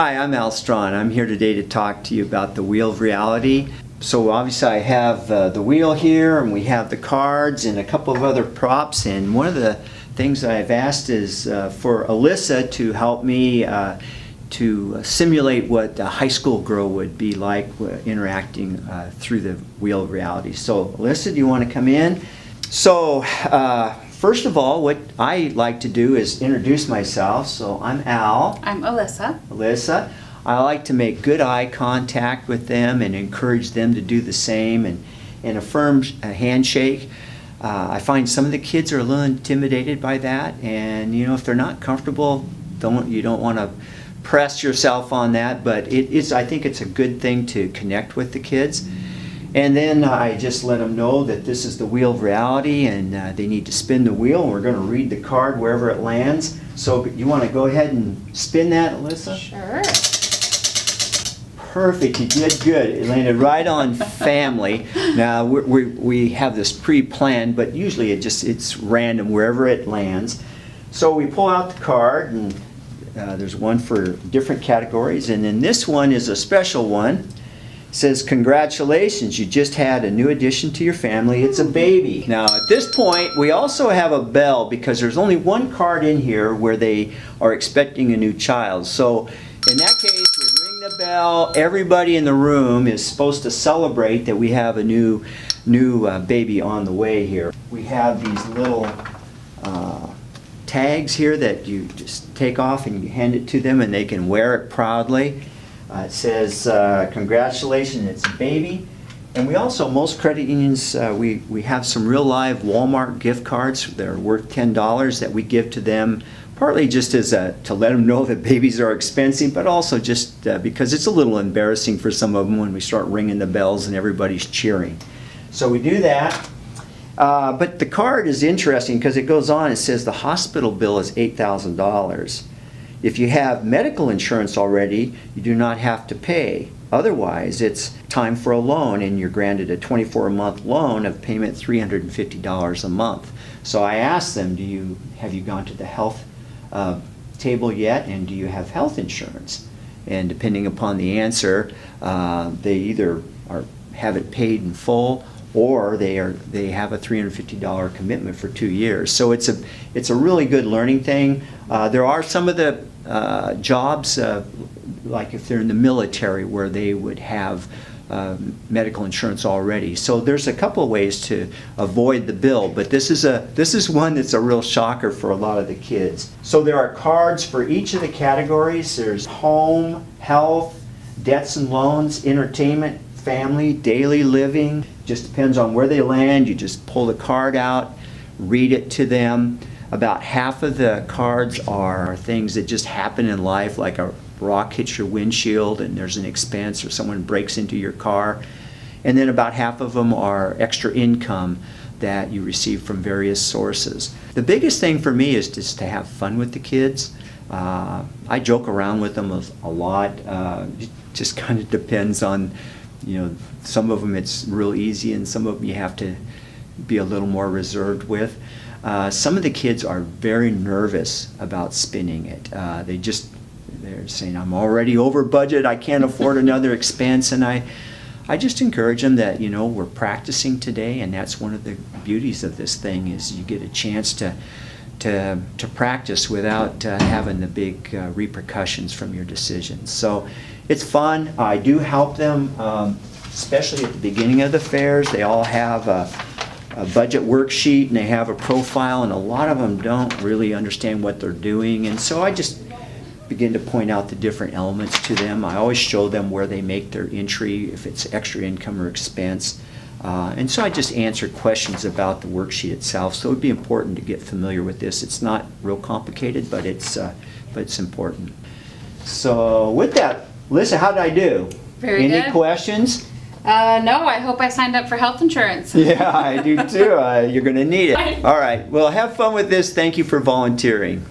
Hi, I'm Al Strawn. I'm here today to talk to you about the Wheel of Reality. So obviously I have the wheel here, and we have the cards and a couple of other props, and one of the things that I've asked is for Alyssa to help me to simulate what a high school girl would be like interacting through the Wheel of Reality. So Alyssa, do you want to come in? So first of all, what I like to do is introduce myself. So I'm Al. I'm Alyssa. Alyssa. I like to make good eye contact with them and encourage them to do the same, and a firm handshake. I find some of the kids are a little intimidated by that, and if they're not comfortable, you don't want to press yourself on that, but I think it's a good thing to connect with the kids. And then I just let them know that this is the Wheel of Reality, and they need to spin the wheel, and we're going to read the card wherever it lands. So you want to go ahead and spin that, Alyssa? Sure. Perfect, you did good. It landed right on family. Now we have this pre-planned, but usually it's random wherever it lands. So we pull out the card, and there's one for different categories, and then this one is a special one. It says, congratulations, you just had a new addition to your family. It's a baby. Now at this point, we also have a bell because there's only one card in here where they are expecting a new child. So in that case, we ring the bell. Everybody in the room is supposed to celebrate that we have a new baby on the way here. We have these little tags here that you just take off and you hand it to them, and they can wear it proudly. It says, congratulations, it's a baby. And we also, most credit unions, we have some real live Walmart gift cards that are worth $10 that we give to them, partly just as to let them know that babies are expensive, but also just because it's a little embarrassing for some of them when we start ringing the bells and everybody's cheering. So we do that. But the card is interesting because it goes on, it says the hospital bill is $8,000. If you have medical insurance already, you do not have to pay. Otherwise, it's time for a loan, and you're granted a 24-month loan of payment $350 a month. So I asked them, have you gone to the health table yet, and do you have health insurance? And depending upon the answer, they either have it paid in full, or they have a $350 commitment for 2 years. So it's a really good learning thing. There are some of the jobs, like if they're in the military, where they would have medical insurance already. So there's a couple of ways to avoid the bill, but this is one that's a real shocker for a lot of the kids. So there are cards for each of the categories. There's home, health, debts and loans, entertainment, family, daily living. Just depends on where they land. You just pull the card out, read it to them. About half of the cards are things that just happen in life, like a rock hits your windshield and there's an expense, or someone breaks into your car. And then about half of them are extra income that you receive from various sources. The biggest thing for me is just to have fun with the kids. I joke around with them a lot. It just kind of depends on, some of them it's real easy, and some of them you have to be a little more reserved with. Some of the kids are very nervous about spinning it. They're saying, I'm already over budget, I can't afford another expense, and I just encourage them that, we're practicing today, and that's one of the beauties of this thing, is you get a chance to practice without having the big repercussions from your decisions. So it's fun. I do help them, especially at the beginning of the fairs. They all have a budget worksheet, and they have a profile, and a lot of them don't really understand what they're doing, and so I just begin to point out the different elements to them. I always show them where they make their entry, if it's extra income or expense, and so I just answer questions about the worksheet itself. So it would be important to get familiar with this. It's not real complicated, but it's important. So with that, Alyssa, how did I do? Very good. Any questions? No, I hope I signed up for health insurance. Yeah, I do too. You're going to need it. All right. Well, have fun with this. Thank you for volunteering.